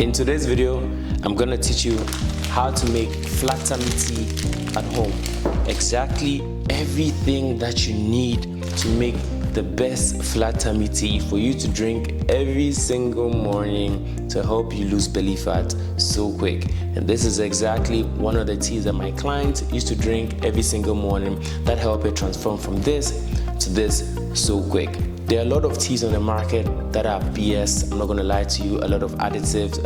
In today's video, I'm gonna teach you how to make flat tummy tea at home. Exactly everything that you need to make the best flat tummy tea for you to drink every single morning to help you lose belly fat so quick. And this is exactly one of the teas that my clients used to drink every single morning that help it transform from this to this so quick. There are a lot of teas on the market that are BS. I'm not gonna lie to you. A lot of additives,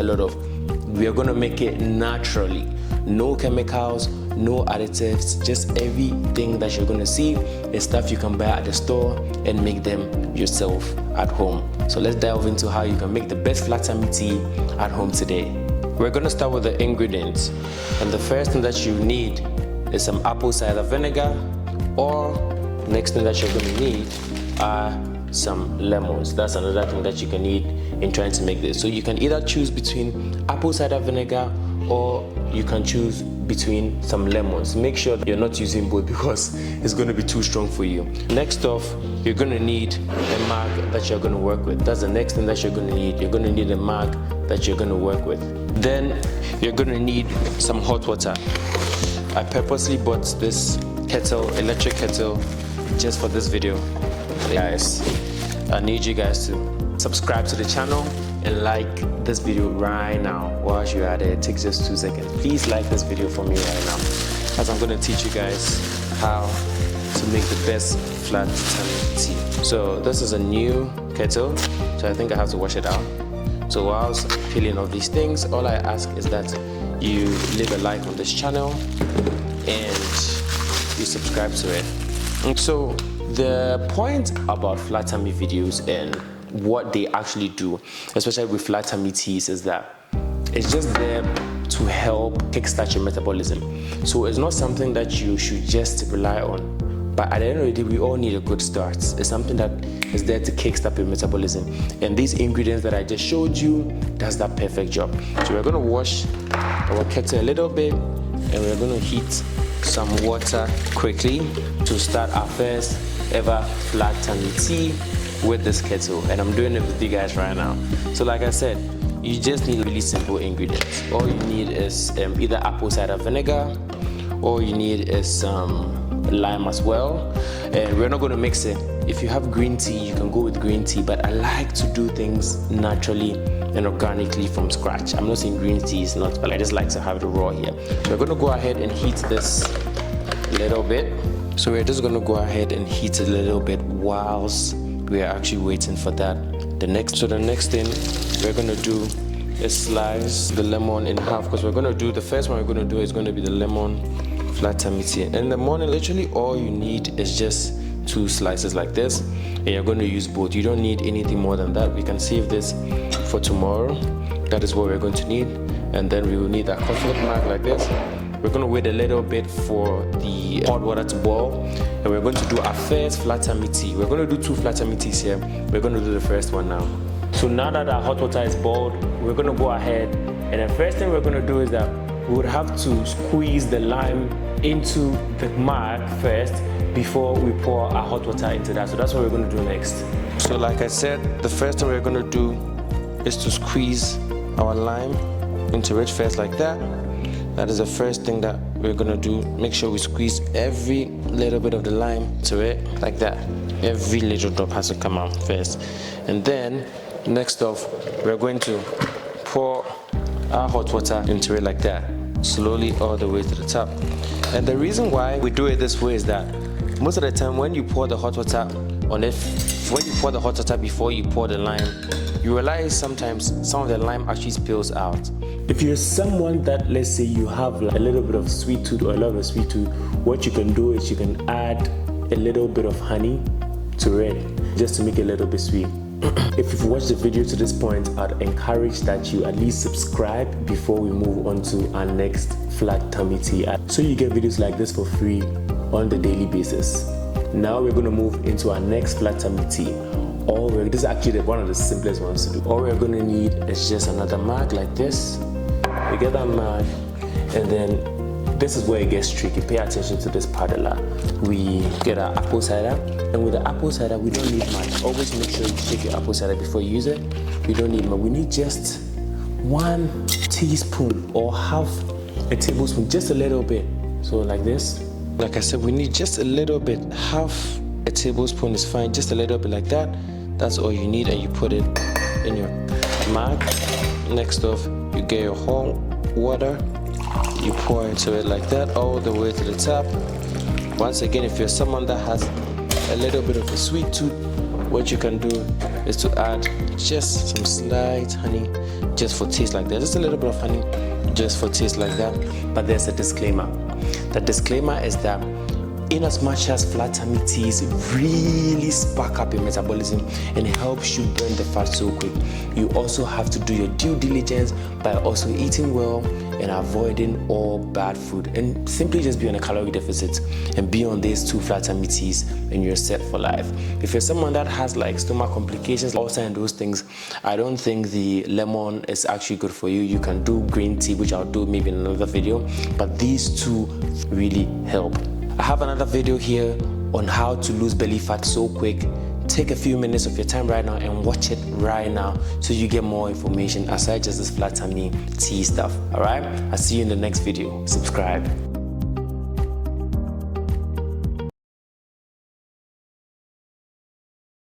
we are gonna make it naturally. No chemicals, no additives, just everything that you're gonna see is stuff you can buy at the store and make them yourself at home. So let's dive into how you can make the best flat tummy tea at home today. We're gonna start with the ingredients. And the first thing that you need is some apple cider vinegar, or next thing that you're gonna need are some lemons. That's another thing that you can need in trying to make this. So you can either choose between apple cider vinegar or you can choose between some lemons. Make sure that you're not using both because it's going to be too strong for you. Next off, you're going to need a mug that you're going to work with. That's the next thing that you're going to need. You're going to need a mug that you're going to work with. Then you're going to need some hot water. I purposely bought this kettle, electric kettle, just for this video. Guys, I need you guys to subscribe to the channel and like this video right now. While you're at it, it takes just 2 seconds. Please like this video for me right now, as I'm going to teach you guys how to make the best flat tummy tea. So this is a new kettle, so I think I have to wash it out. So whilst peeling off these things, all I ask is that you leave a like on this channel and you subscribe to it. And so the point about flat tummy videos and what they actually do, especially with flat tummy teas, is that it's just there to help kickstart your metabolism. So it's not something that you should just rely on. But at the end of the day, we all need a good start. It's something that is there to kickstart your metabolism. And these ingredients that I just showed you, does that perfect job. So we're gonna wash our kettle a little bit and we're gonna heat some water quickly to start our first ever flat tummy tea with this kettle, and I'm doing it with you guys right now. So like I said, you just need really simple ingredients. All you need is either apple cider vinegar, or you need is some lime as well, and we're not going to mix it. If you have green tea, you can go with green tea, but I like to do things naturally and organically from scratch. I'm not saying green tea is not, but I just like to have it raw here. So we're going to go ahead and heat this a little bit. So we're just going to go ahead and heat it a little bit whilst we are actually waiting for that. The next thing we're going to do is slice the lemon in half, because the first one we're going to do is going to be the lemon flat tummy tea. In the morning, literally all you need is just 2 slices like this, and you're going to use both. You don't need anything more than that. We can save this for tomorrow. That is what we're going to need. And then we will need a coconut mug like this. We're going to wait a little bit for the hot water to boil, and we're going to do our first flat tummy tea. We're going to do 2 flat tummy teas here. We're going to do the first one now. So now that our hot water is boiled, we're going to go ahead, and the first thing we're going to do is that we would have to squeeze the lime into the mug first before we pour our hot water into that. So that's what we're going to do next. So like I said, the first thing we're going to do is to squeeze our lime into it first, like that. That is the first thing that we're gonna do. Make sure we squeeze every little bit of the lime to it, like that. Every little drop has to come out first. And then, next off, we're going to pour our hot water into it like that, slowly all the way to the top. And the reason why we do it this way is that most of the time when you pour the hot water on it, when you pour the hot water before you pour the lime, you realize sometimes some of the lime actually spills out. If you're someone that, let's say you have like a little bit of sweet tooth or a lot of sweet tooth, what you can do is you can add a little bit of honey to it, just to make it a little bit sweet. If you've watched the video to this point, I'd encourage that you at least subscribe before we move on to our next flat tummy tea, so you get videos like this for free on the daily basis. Now we're going to move into our next flat tummy tea. This is actually one of the simplest ones to do. All we're going to need is just another mug like this. We get that mug, and then this is where it gets tricky. Pay attention to this part a lot. We get our apple cider, and with the apple cider, we don't need much. Always make sure you shake your apple cider before you use it. We don't need much. We need just 1 teaspoon or half a tablespoon, just a little bit. So like this. Like I said, we need just a little bit. Half a tablespoon is fine, just a little bit like that. That's all you need, and you put it in your mug. Next off, you get your whole water, you pour into it like that, all the way to the top. Once again, if you're someone that has a little bit of a sweet tooth, what you can do is to add just some slight honey, just for taste like that. Just a little bit of honey, just for taste like that. But there's a disclaimer. The disclaimer is that in as much as flat tummy teas really spark up your metabolism and helps you burn the fat so quick, you also have to do your due diligence by also eating well and avoiding all bad food, and simply just be on a calorie deficit and be on these 2 flat tummy teas and you're set for life. If you're someone that has like stomach complications, ulcer and those things, I don't think the lemon is actually good for you. You can do green tea, which I'll do maybe in another video, but these 2 really help. I have another video here on how to lose belly fat so quick. Take a few minutes of your time right now and watch it right now so you get more information aside just this flat tummy tea stuff. All right, I'll see you in the next video. Subscribe.